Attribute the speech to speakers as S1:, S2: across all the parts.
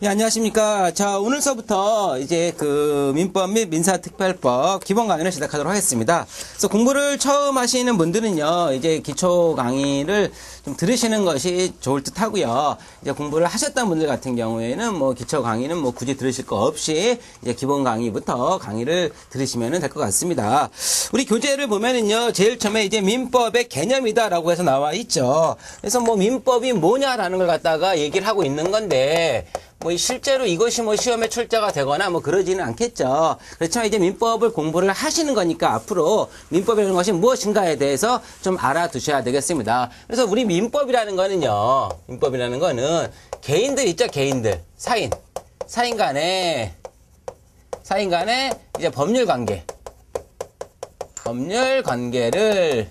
S1: 예, 안녕하십니까. 자, 오늘서부터 이제 그 민법 및 민사특별법 기본 강의를 시작하도록 하겠습니다. 그래서 공부를 처음 하시는 분들은요, 이제 기초 강의를 좀 들으시는 것이 좋을 듯 하고요. 이제 공부를 하셨던 분들 같은 경우에는 뭐 기초 강의는 뭐 굳이 들으실 거 없이 이제 기본 강의부터 강의를 들으시면 될 것 같습니다. 우리 교재를 보면은요, 제일 처음에 이제 민법의 개념이다라고 해서 나와 있죠. 그래서 뭐 민법이 뭐냐라는 걸 갖다가 얘기를 하고 있는 건데, 뭐 실제로 이것이 뭐 시험에 출제가 되거나 뭐 그러지는 않겠죠. 그렇지만 이제 민법을 공부를 하시는 거니까 앞으로 민법이라는 것이 무엇인가에 대해서 좀 알아두셔야 되겠습니다. 그래서 우리 민법이라는 거는요, 민법이라는 거는 개인들 있죠, 개인들. 사인 간의 이제 법률 관계를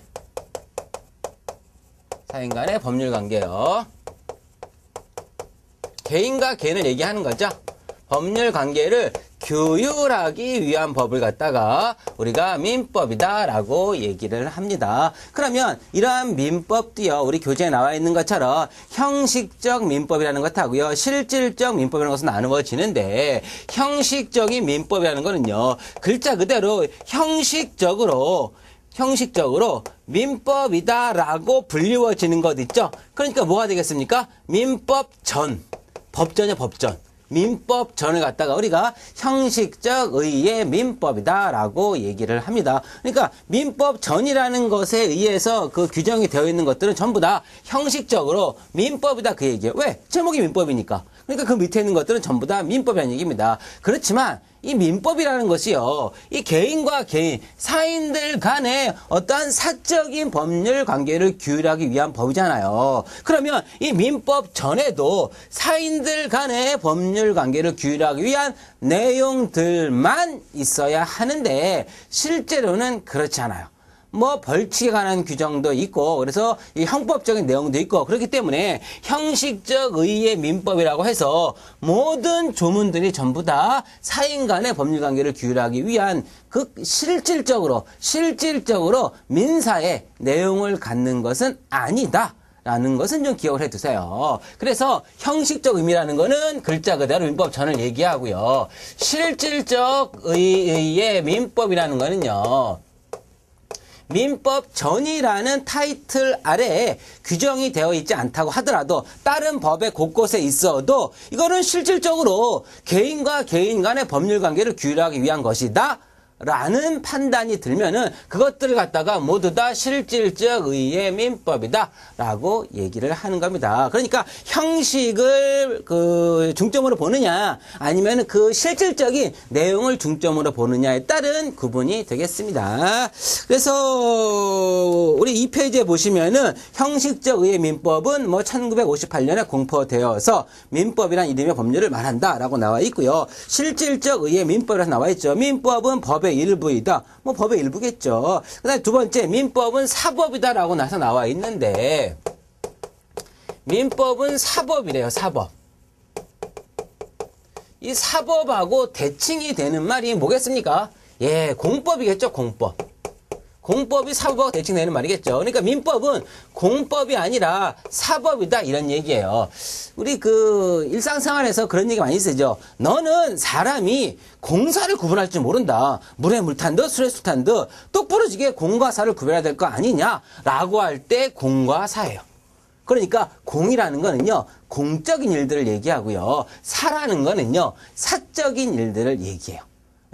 S1: 사인 간의 법률 관계요. 개인과 개인을 얘기하는 거죠. 법률 관계를 규율하기 위한 법을 갖다가 우리가 민법이다라고 얘기를 합니다. 그러면 이러한 민법도요, 우리 교재에 나와 있는 것처럼 형식적 민법이라는 것하고요, 실질적 민법이라는 것은 나누어지는데, 형식적인 민법이라는 거는요, 글자 그대로 형식적으로 민법이다라고 불리워지는 것 있죠. 그러니까 뭐가 되겠습니까? 법전이요, 법전. 민법전을 갖다가 우리가 형식적 의의 민법이다라고 얘기를 합니다. 그러니까 민법전이라는 것에 의해서 그 규정이 되어 있는 것들은 전부 다 형식적으로 민법이다 그 얘기예요. 왜? 제목이 민법이니까. 그러니까 그 밑에 있는 것들은 전부 다 민법이라는 얘기입니다. 그렇지만 이 민법이라는 것이요, 이 개인과 개인, 사인들 간의 어떠한 사적인 법률 관계를 규율하기 위한 법이잖아요. 그러면 이 민법 전에도 사인들 간의 법률 관계를 규율하기 위한 내용들만 있어야 하는데, 실제로는 그렇지 않아요. 뭐 벌칙에 관한 규정도 있고, 그래서 이 형법적인 내용도 있고, 그렇기 때문에 형식적 의의 민법이라고 해서 모든 조문들이 전부 다 사인 간의 법률 관계를 규율하기 위한 그 실질적으로 민사의 내용을 갖는 것은 아니다 라는 것은 좀 기억을 해두세요. 그래서 형식적 의미라는 거는 글자 그대로 민법 전을 얘기하고요, 실질적 의의 민법이라는 거는요, 민법 전이라는 타이틀 아래에 규정이 되어 있지 않다고 하더라도, 다른 법의 곳곳에 있어도 이거는 실질적으로 개인과 개인 간의 법률 관계를 규율하기 위한 것이다 라는 판단이 들면은 그것들을 갖다가 모두 다 실질적 의의 민법이다 라고 얘기를 하는 겁니다. 그러니까 형식을 그 중점으로 보느냐, 아니면 그 실질적인 내용을 중점으로 보느냐에 따른 구분이 되겠습니다. 그래서 우리 2페이지에 보시면은 형식적 의의 민법은 뭐 1958년에 공포되어서 민법이란 이름의 법률을 말한다 라고 나와 있고요, 실질적 의의 민법이라고 나와 있죠. 민법은 법의 일부이다. 뭐 법의 일부겠죠. 그 다음에 두 번째, 민법은 사법이다 라고 나와 있는데, 민법은 사법이래요, 사법. 이 사법하고 대칭이 되는 말이 뭐겠습니까? 예, 공법이겠죠, 공법. 공법이 사법하고 대칭되는 말이겠죠. 그러니까 민법은 공법이 아니라 사법이다 이런 얘기예요. 우리 그 일상생활에서 그런 얘기 많이 쓰죠. 너는 사람이 공사를 구분할 줄 모른다. 물에 물 탄 듯 술에 술 탄 듯 똑부러지게 공과 사를 구별해야 될 거 아니냐라고 할 때 공과 사예요. 그러니까 공이라는 거는요, 공적인 일들을 얘기하고요, 사라는 거는요, 사적인 일들을 얘기해요.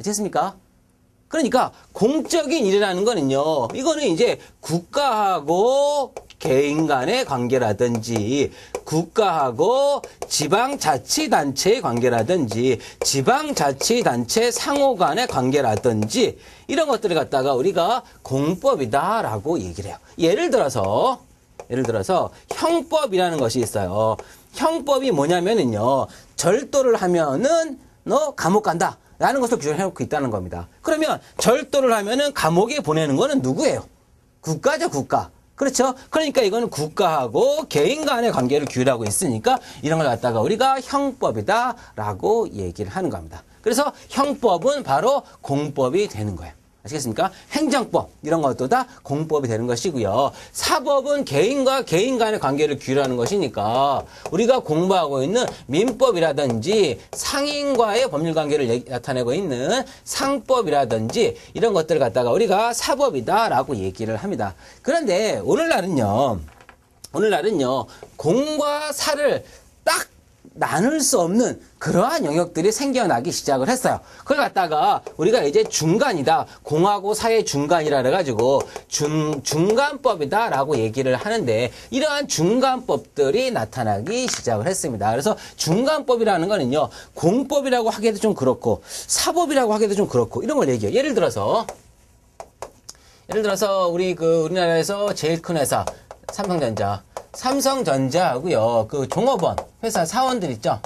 S1: 아시겠습니까? 그러니까 공적인 일이라는 거는요, 이거는 이제 국가하고 개인 간의 관계라든지, 국가하고 지방자치단체의 관계라든지, 지방자치단체 상호 간의 관계라든지, 이런 것들을 갖다가 우리가 공법이다라고 얘기를 해요. 예를 들어서 형법이라는 것이 있어요. 형법이 뭐냐면은요, 절도를 하면은 너 감옥 간다 라는 것을 규정해놓고 있다는 겁니다. 그러면 절도를 하면은 감옥에 보내는 거는 누구예요? 국가죠, 국가. 그렇죠? 그러니까 이거는 국가하고 개인 간의 관계를 규율하고 있으니까 이런 걸 갖다가 우리가 형법이다라고 얘기를 하는 겁니다. 그래서 형법은 바로 공법이 되는 거예요. 아시겠습니까? 행정법 이런 것도 다 공법이 되는 것이고요. 사법은 개인과 개인 간의 관계를 규율하는 것이니까 우리가 공부하고 있는 민법이라든지 상인과의 법률 관계를 나타내고 있는 상법이라든지 이런 것들을 갖다가 우리가 사법이다라고 얘기를 합니다. 그런데 오늘날은요. 공과 사를 딱 나눌 수 없는 그러한 영역들이 생겨나기 시작을 했어요. 그걸 갖다가 우리가 이제 중간이다. 공하고 사의 중간이라 그래가지고 중간법이다 라고 얘기를 하는데 이러한 중간법들이 나타나기 시작을 했습니다. 그래서 중간법이라는 거는요. 공법이라고 하기에도 좀 그렇고 사법이라고 하기에도 좀 그렇고 이런 걸 얘기해요. 예를 들어서 우리나라에서 제일 큰 회사 삼성전자하고요. 그 종업원, 회사 사원들 있죠?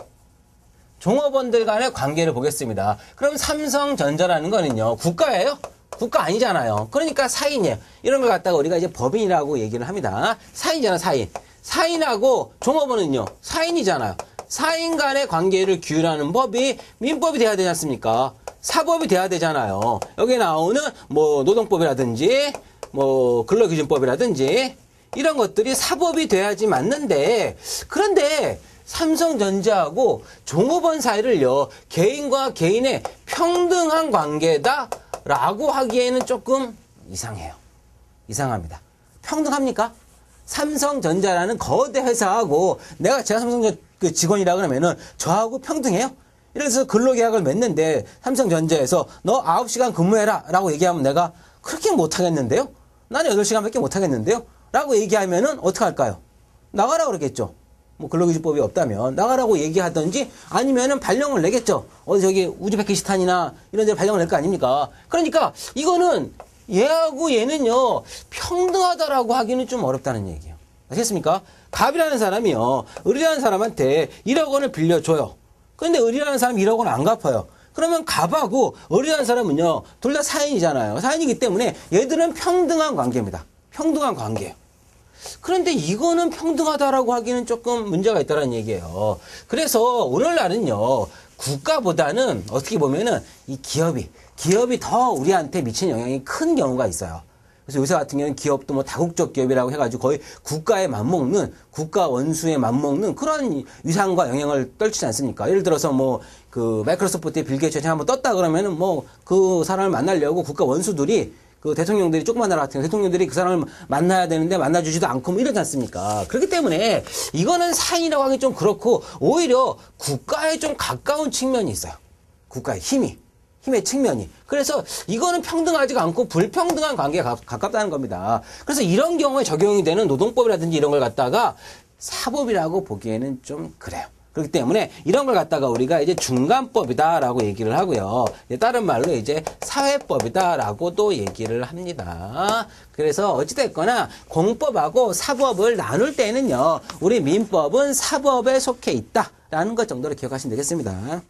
S1: 종업원들 간의 관계를 보겠습니다. 그럼 삼성전자라는 거는요, 국가예요? 국가 아니잖아요. 그러니까 사인이에요. 이런 걸 갖다가 우리가 이제 법인이라고 얘기를 합니다. 사인이잖아, 사인. 사인하고 종업원은요, 사인이잖아요. 사인 간의 관계를 규율하는 법이 민법이 돼야 되지 않습니까? 사법이 돼야 되잖아요. 여기에 나오는 뭐 노동법이라든지, 뭐 근로기준법이라든지, 이런 것들이 사법이 돼야지 맞는데 그런데 삼성전자하고 종업원 사이를요 개인과 개인의 평등한 관계다라고 하기에는 조금 이상해요. 이상합니다. 평등합니까? 삼성전자라는 거대 회사하고 제가 삼성전자 그 직원이라 그러면은 저하고 평등해요? 이래서 근로계약을 맺는데 삼성전자에서 너 9시간 근무해라 라고 얘기하면 내가 그렇게 못하겠는데요? 나는 8시간밖에 못하겠는데요? 라고 얘기하면은 어떻게 할까요? 나가라고 그러겠죠. 뭐 근로기준법이 없다면 나가라고 얘기하든지 아니면은 발령을 내겠죠. 저기 우즈베키스탄이나 이런 데 발령을 낼 거 아닙니까? 그러니까 이거는 얘하고 얘는요 평등하다라고 하기는 좀 어렵다는 얘기예요. 아시겠습니까? 갑이라는 사람이요 을이라는 사람한테 1억 원을 빌려줘요. 그런데 을이라는 사람이 1억 원 안 갚아요. 그러면 갑하고 을이라는 사람은요 둘 다 사인이잖아요. 사인이기 때문에 얘들은 평등한 관계입니다. 평등한 관계예요. 그런데 이거는 평등하다라고 하기는 조금 문제가 있다는 얘기예요. 그래서 오늘날은요, 국가보다는 어떻게 보면은 이 기업이 더 우리한테 미치는 영향이 큰 경우가 있어요. 그래서 요새 같은 경우는 기업도 뭐 다국적 기업이라고 해가지고 거의 국가에 맞먹는, 국가 원수에 맞먹는 그런 위상과 영향을 떨치지 않습니까? 예를 들어서 뭐 그 마이크로소프트의 빌 게이츠 한번 떴다 그러면은 뭐 그 사람을 만나려고 국가 원수들이 그 대통령들이 조그만 나라 같은 대통령들이 그 사람을 만나야 되는데 만나주지도 않고 뭐 이러지 않습니까? 그렇기 때문에 이거는 사인이라고 하기 좀 그렇고 오히려 국가에 좀 가까운 측면이 있어요. 국가의 힘의 측면이. 그래서 이거는 평등하지가 않고 불평등한 관계에 가깝다는 겁니다. 그래서 이런 경우에 적용이 되는 노동법이라든지 이런 걸 갖다가 사법이라고 보기에는 좀 그래요. 그렇기 때문에 이런 걸 갖다가 우리가 이제 중간법이다라고 얘기를 하고요. 다른 말로 이제 사회법이다라고도 얘기를 합니다. 그래서 어찌됐거나 공법하고 사법을 나눌 때는요. 우리 민법은 사법에 속해 있다라는 것 정도로 기억하시면 되겠습니다.